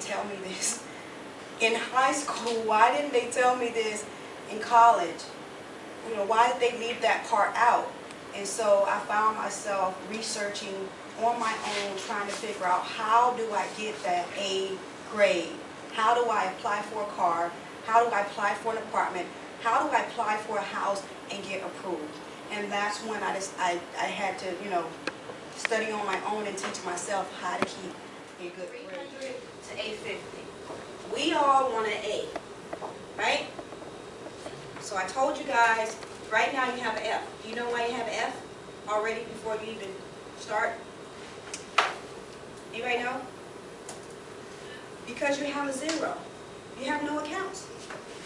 tell me this in high school? Why didn't they tell me this in college? You know, why did they leave that part out? And so I found myself researching on my own, trying to figure out, how do I get that A grade? How do I apply for a car? How do I apply for an apartment? How do I apply for a house and get approved? And that's when I had to, you know, study on my own and teach myself how to keep a good grade. 300 to 850. We all want an A, right? So I told you guys, right now you have an F. Do you know why you have an F already before you even start? Anybody know? Because you have a 0. You have no accounts.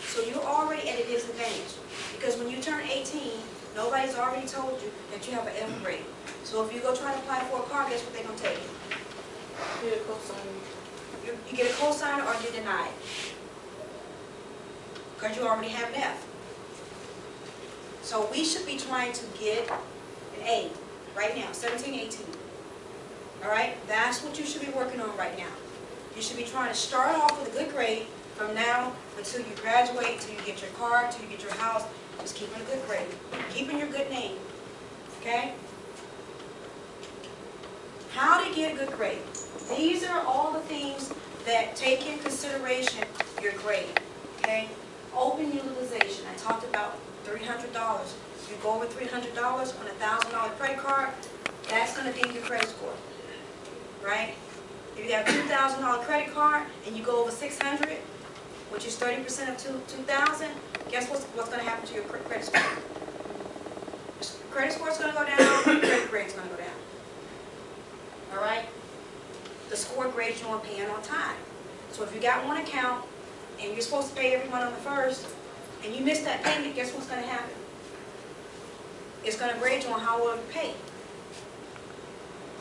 So you're already at a disadvantage. Because when you turn 18, nobody's already told you that you have an F grade. So if you go try to apply for a car, guess what they're going to tell you? You get a cosign. You get a cosign or you're denied. Because you already have an F. So we should be trying to get an A right now, 17, 18. All right? That's what you should be working on right now. You should be trying to start off with a good grade from now until you graduate, until you get your car, until you get your house. Just keeping a good grade. Keeping your good name. Okay? How to get a good grade. These are all the things that take in consideration your grade. Okay? Open utilization. I talked about $300. If you go over $300 on a $1,000 credit card, that's going to ding your credit score. Right? If you have a $2,000 credit card and you go over $600, which is 30% of $2,000, guess what's going to happen to your credit score? Credit score is going to go down, credit grade is going to go down. All right? The score grades you on paying on time. So if you got one account and you're supposed to pay every month on the 1st, and you miss that payment, guess what's going to happen? It's going to grade you on how well you pay.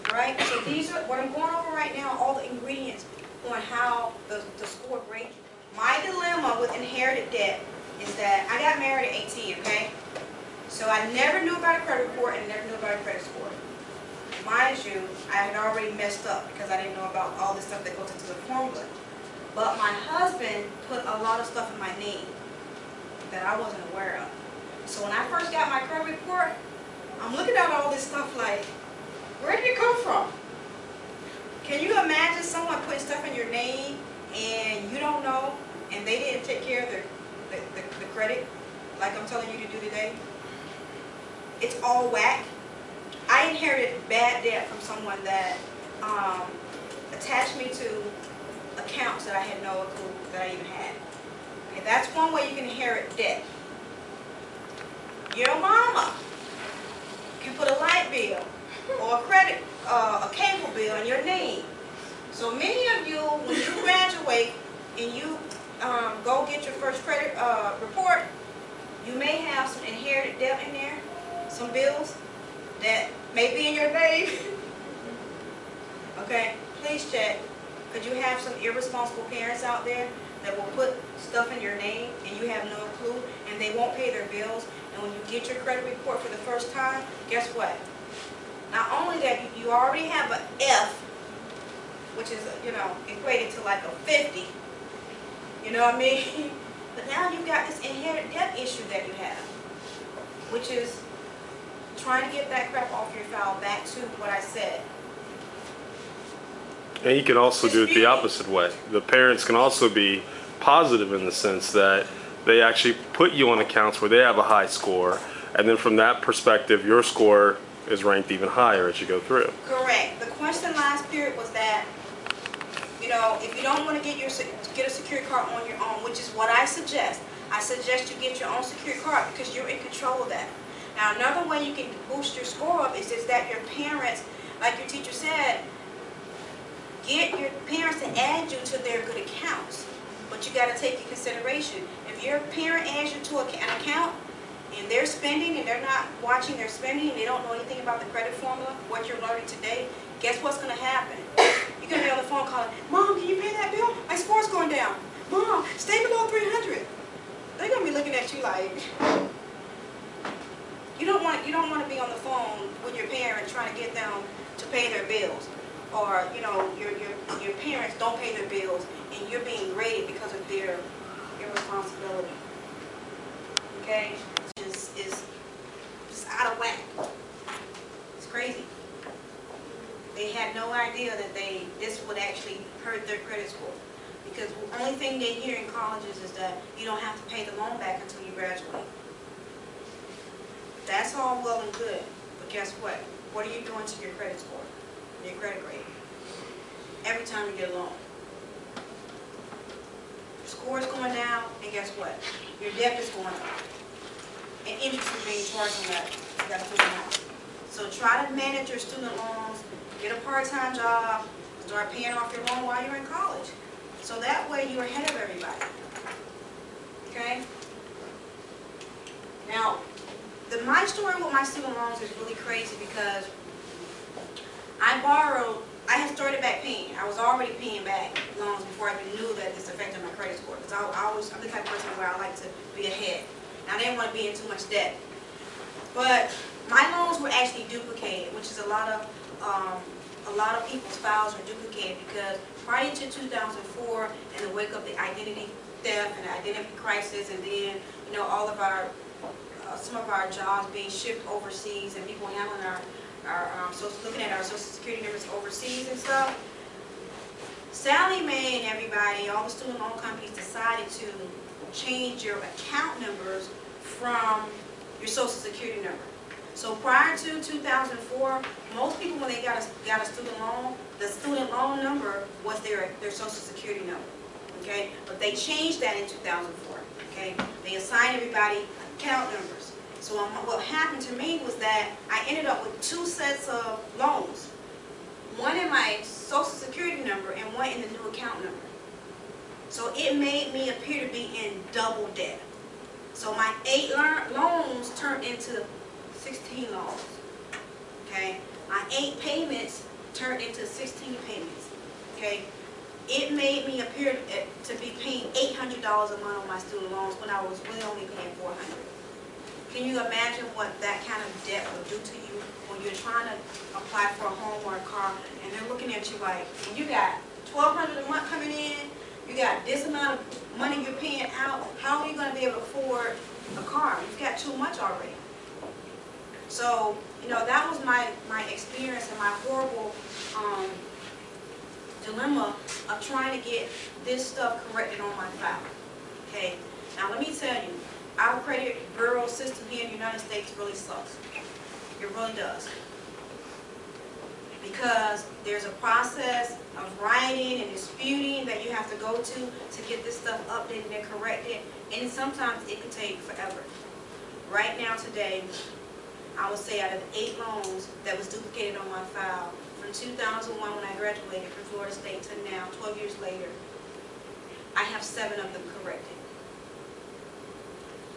Alright? So these are, what I'm going over right now, all the ingredients on how the score grades you. My dilemma with inherited debt is that I got married at 18, okay? So I never knew about a credit report and never knew about a credit score. Mind you, I had already messed up because I didn't know about all this stuff that goes into the formula. But my husband put a lot of stuff in my name that I wasn't aware of. So when I first got my credit report, I'm looking at all this stuff like, where did it come from? Can you imagine someone putting stuff in your name and you don't know, and they didn't take care of the credit like I'm telling you to do today? It's all whack. I inherited bad debt from someone that attached me to accounts that I had no clue that I even had. Okay, that's one way you can inherit debt. Your mama can put a light bill or a cable bill in your name. So many of you, when you graduate and you go get your first credit report, you may have some inherited debt in there, some bills that may be in your name. Okay, please check, because you have some irresponsible parents out there that will put stuff in your name and you have no clue, and they won't pay their bills. And when you get your credit report for the first time, guess what? Not only that, you already have an F, which is, you know, equated to like a 50. You know what I mean? But now you've got this inherited debt issue that you have, which is trying to get that crap off your file. Back to what I said. And you can also do it the opposite way. The parents can also be positive in the sense that they actually put you on accounts where they have a high score, and then from that perspective, your score is ranked even higher as you go through. Correct. The question last period was that, you know, if you don't want to get a security card on your own, which is what I suggest you get your own security card because you're in control of that. Now, another way you can boost your score up is that your parents, like your teacher said, get your parents to add you to their good accounts. But you got to take into consideration, if your parent adds you to an account and they're spending and they're not watching their spending and they don't know anything about the credit formula, what you're learning today, guess what's going to happen? You're going to be on the phone calling, Mom, can you pay that bill? My score's going down. Mom, stay below 300. They're going to be looking at you like, you don't want to be on the phone with your parent trying to get them to pay their bills. Or, you know, your parents don't pay their bills. bills, and you're being graded because of their irresponsibility. Okay? It's just out of whack. It's crazy. They had no idea that this would actually hurt their credit score. Because the only thing they hear in colleges is that you don't have to pay the loan back until you graduate. That's all well and good, but guess what? What are you doing to your credit score, your credit grade? Every time you get a loan. Your score is going down, and guess what? Your debt is going up. And interest is being charged on that student loan. So try to manage your student loans, get a part-time job, start paying off your loan while you're in college. So that way you're ahead of everybody. Okay? Now, my story with my student loans is really crazy because I had started back paying. I was already paying back loans before I even knew that this affected my credit score. Because I'm the type of person where I like to be ahead. And I didn't want to be in too much debt. But my loans were actually duplicated, which is a lot of people's files are duplicated because prior to 2004 and the wake up the identity theft and the identity crisis, and then all of our some of our jobs being shipped overseas and people handling looking at our social security numbers overseas and stuff. Sallie Mae and everybody, all the student loan companies decided to change your account numbers from your social security number. So prior to 2004, most people when they got a student loan, the student loan number was their social security number. Okay, but they changed that in 2004. Okay, they assigned everybody account numbers. So what happened to me was that I ended up with two sets of loans. One in my social security number and one in the new account number. So it made me appear to be in double debt. So my 8 loans turned into 16 loans. Okay, my 8 payments turned into 16 payments. Okay, it made me appear to be paying $800 a month on my student loans when I was really only paying $400. Can you imagine what that kind of debt will do to you when you're trying to apply for a home or a car and they're looking at you like, you got $1,200 a month coming in, you got this amount of money you're paying out, how are you going to be able to afford a car? You've got too much already. So, that was my experience and my horrible dilemma of trying to get this stuff corrected on my file. Okay, now let me tell you, our credit bureau system here in the United States really sucks. It really does. Because there's a process of writing and disputing that you have to go to get this stuff updated and corrected, and sometimes it can take forever. Right now today, I would say out of 8 loans that was duplicated on my file, from 2001 when I graduated from Florida State to now, 12 years later, I have 7 of them corrected.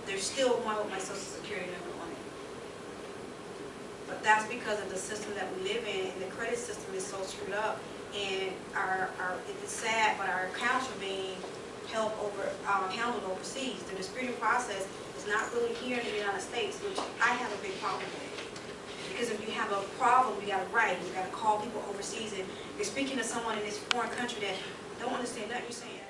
There's still one with my social security number on it. But that's because of the system that we live in, and the credit system is so screwed up, and it's sad, but our accounts are being handled overseas. The disputing process is not really here in the United States, which I have a big problem with. Because if you have a problem, you got to write, you got to call people overseas, and you're speaking to someone in this foreign country that don't understand nothing you're saying.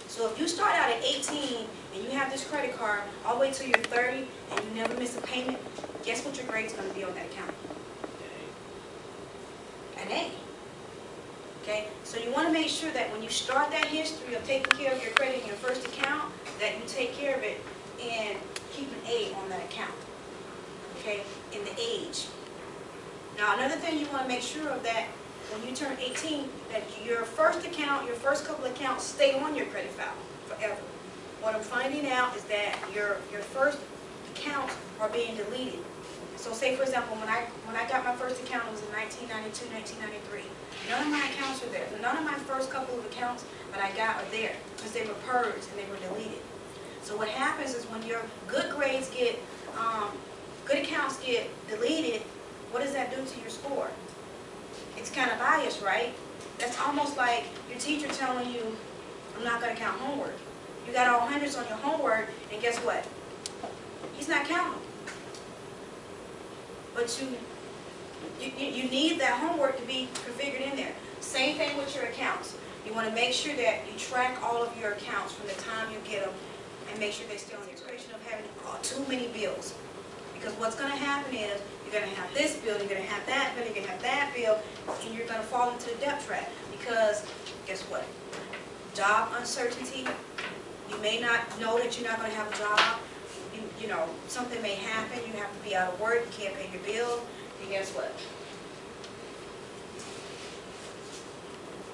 So if you start out at 18 and you have this credit card all the way till you're 30 and you never miss a payment, guess what your grade's going to be on that account? An A. Okay? So you want to make sure that when you start that history of taking care of your credit in your first account, that you take care of it and keep an A on that account. Okay? In the age. Now another thing you want to make sure of that when you turn 18, that your first account, your first couple of accounts stay on your credit file forever. What I'm finding out is that your first accounts are being deleted. So say for example, when I got my first account, it was in 1992, 1993. None of my accounts are there. None of my first couple of accounts that I got are there because they were purged and they were deleted. So what happens is when your good grades get, good accounts get deleted, what does that do to your score? It's kind of biased, right? That's almost like your teacher telling you, I'm not going to count homework. You got all hundreds on your homework, and guess what? He's not counting. But you need that homework to be configured in there. Same thing with your accounts. You want to make sure that you track all of your accounts from the time you get them and make sure they stay on the equation of having too many bills. Because what's going to happen is you're going to have this bill, you're going to have that bill, you're going to have that bill, and you're going to fall into the debt trap. Because guess what? Job uncertainty. You may not know that you're not going to have a job. You know, something may happen. You have to be out of work. You can't pay your bill. And guess what?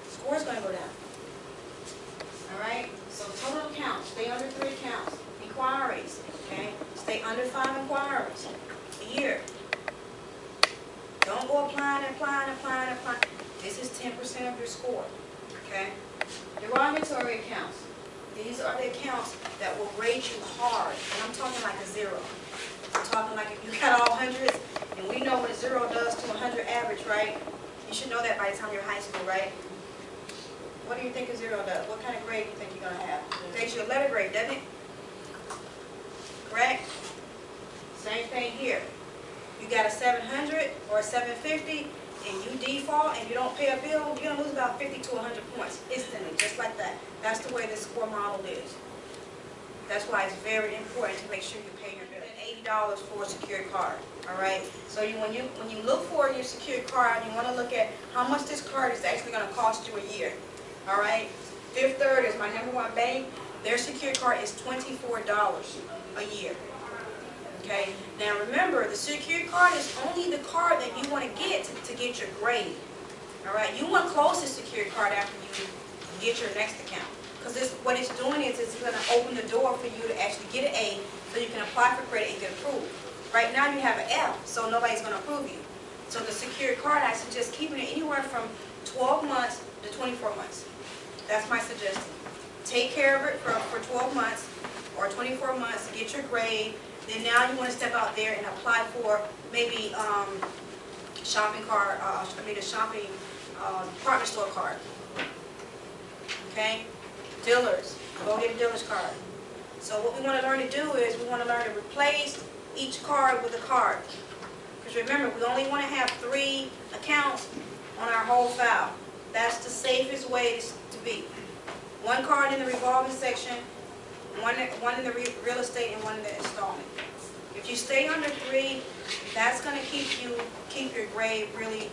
Score's going to go down. All right? So total accounts, stay under 3 accounts. Inquiries, okay? Stay under 5 inquiries a year. Don't go applying. This is 10% of your score, okay? Derogatory accounts. These are the accounts that will rate you hard. And I'm talking like a 0. I'm talking like if you got all hundreds, and we know what a 0 does to 100 average, right? You should know that by the time you're in high school, right? What do you think a 0 does? What kind of grade do you think you're going to have? It takes you a letter grade, doesn't it? Correct? Same thing here. You got a 700 or a 750, and you default and you don't pay a bill, you're going to lose about 50 to 100 points instantly, just like that. That's the way the score model is. That's why it's very important to make sure you pay your bill. $80 for a secured card, all right? So when you look for your secured card, you want to look at how much this card is actually going to cost you a year, all right? Fifth Third is my #1 bank. Their secured card is $24 a year. Okay. Now remember, the secured card is only the card that you want to get to get your grade. All right. You want to close the secured card after you get your next account, because what it's doing is it's going to open the door for you to actually get an A, so you can apply for credit and get approved. Right now you have an F, so nobody's going to approve you. So the secured card, I suggest keeping it anywhere from 12 months to 24 months. That's my suggestion. Take care of it for 12 months or 24 months to get your grade. Then now you want to step out there and apply for maybe shopping card, a shopping department store card. Okay? Dealers. Go get a dealer's card. So what we want to learn to do is we want to learn to replace each card with a card. Because remember, we only want to have 3 accounts on our whole file. That's the safest way to be. 1 card in the revolving section, one in the real estate, and 1 in the installment. If you stay under 3, that's going to keep your grade really,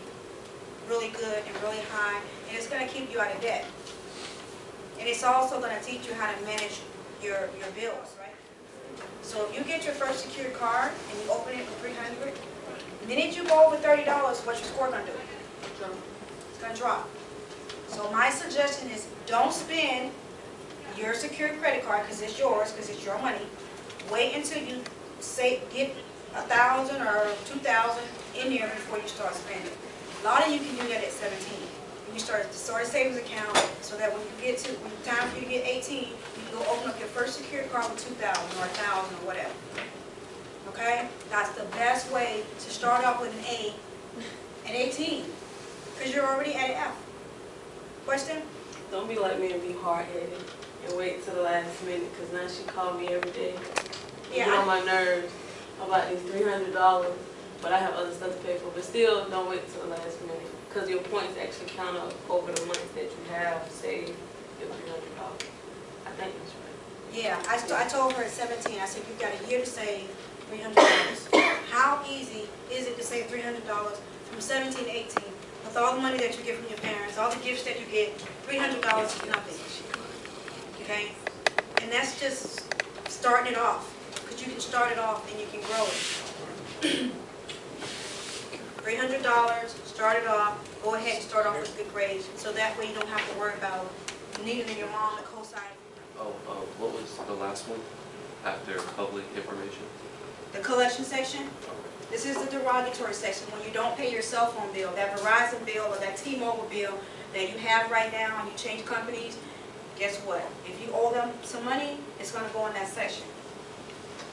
really good and really high, and it's going to keep you out of debt. And it's also going to teach you how to manage your bills, right? So if you get your first secured card and you open it for $300, the minute you go over $30, what's your score going to do? It's going to drop. So my suggestion is don't spend your secured credit card because it's yours, because it's your money. Wait until you get $1,000 or $2,000 in there before you start spending. A lot of you can do that at 17. You start a savings account so that when it's time for you to get 18, you can go open up your first secured card with $2,000 or $1,000 or whatever. Okay? That's the best way to start off with an A at 18, because you're already at an F. Question? Don't be like me and be hard-headed and wait till the last minute, because now she called me every day. Yeah, Get on my nerves about these $300, but I have other stuff to pay for. But still, don't wait till the last minute, because your points actually count up over the months that you have saved your $300. I think that's right. Yeah, I told her at 17, I said, you've got a year to save $300. How easy is it to save $300 from 17 to 18 with all the money that you get from your parents, all the gifts that you get? $300 is nothing. Okay? And that's just starting it off. Because you can start it off and you can grow it. $300, start it off, go ahead and start off with good grades, so that way you don't have to worry about needing your mom to co-sign. What was the last one after public information? The collection section, this is the derogatory section, when you don't pay your cell phone bill, that Verizon bill or that T-Mobile bill that you have right now and you change companies, guess what? If you owe them some money, it's going to go in that section.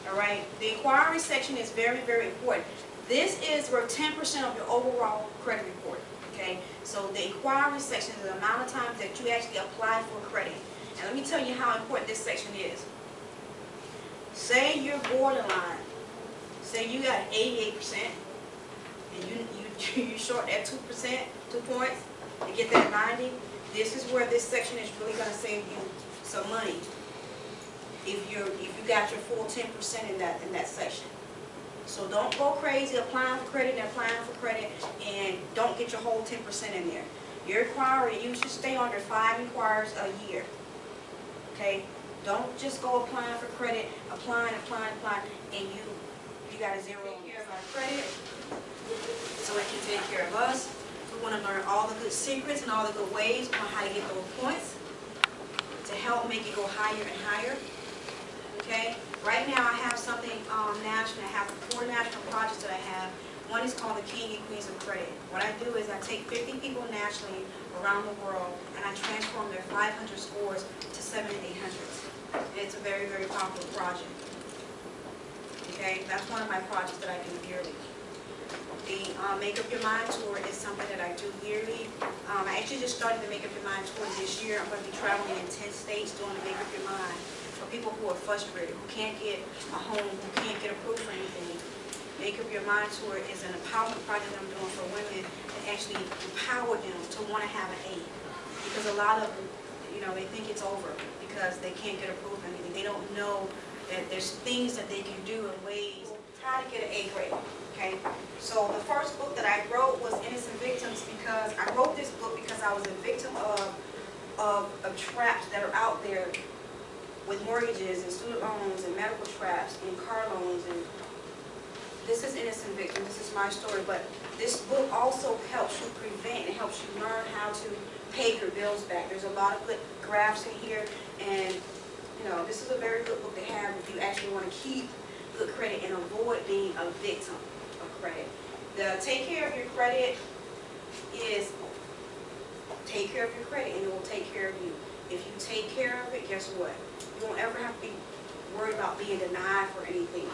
All right? The inquiry section is very, very important. This is where 10% of your overall credit report, okay? So the inquiry section is the amount of times that you actually apply for credit. And let me tell you how important this section is. Say you're borderline. Say you got 88% and you short that 2%, 2 points to get that 90. This is where this section is really gonna save you some money. If you got your full 10% in that section. So don't go crazy applying for credit and applying for credit and don't get your whole 10% in there. Your inquiry, you should stay under 5 inquiries a year. Okay? Don't just go applying for credit, applying, and you got to zero take care of our credit so it can take care of us. We want to learn all the good secrets and all the good ways on how to get those points to help make it go higher and higher. Okay? Right now I have something national. I have 4 national projects that I have. One is called the King and Queens of Credit. What I do is I take 50 people nationally around the world and I transform their 500 scores to 700 and 800s. It's a very, very popular project. Okay, that's one of my projects that I do yearly. The Make Up Your Mind tour is something that I do yearly. I actually just started the Make Up Your Mind tour this year. I'm going to be traveling in 10 states doing the Make Up Your Mind for people who are frustrated, who can't get a home, who can't get approved for anything. Make Up Your Mind tour is an empowerment project that I'm doing for women to actually empower them to want to have an A. Because a lot of them, you know, they think it's over because they can't get approved for anything. They don't know that there's things that they can do in ways how to get an A grade. Okay, so the first book that I wrote was Innocent Victims because I wrote this book because I was a victim of traps that are out there with mortgages and student loans and medical traps and car loans. And this is Innocent Victim. This is my story. But this book also helps you prevent and helps you learn how to pay your bills back. There's a lot of good graphs in here, and you know, this is a very good book to have if you actually want to keep good credit and avoid being a victim of credit. The take care of your credit is take care of your credit and it will take care of you. If you take care of it, guess what? You won't ever have to be worried about being denied for anything.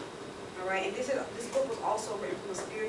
All right, and this book was also written from a spiritual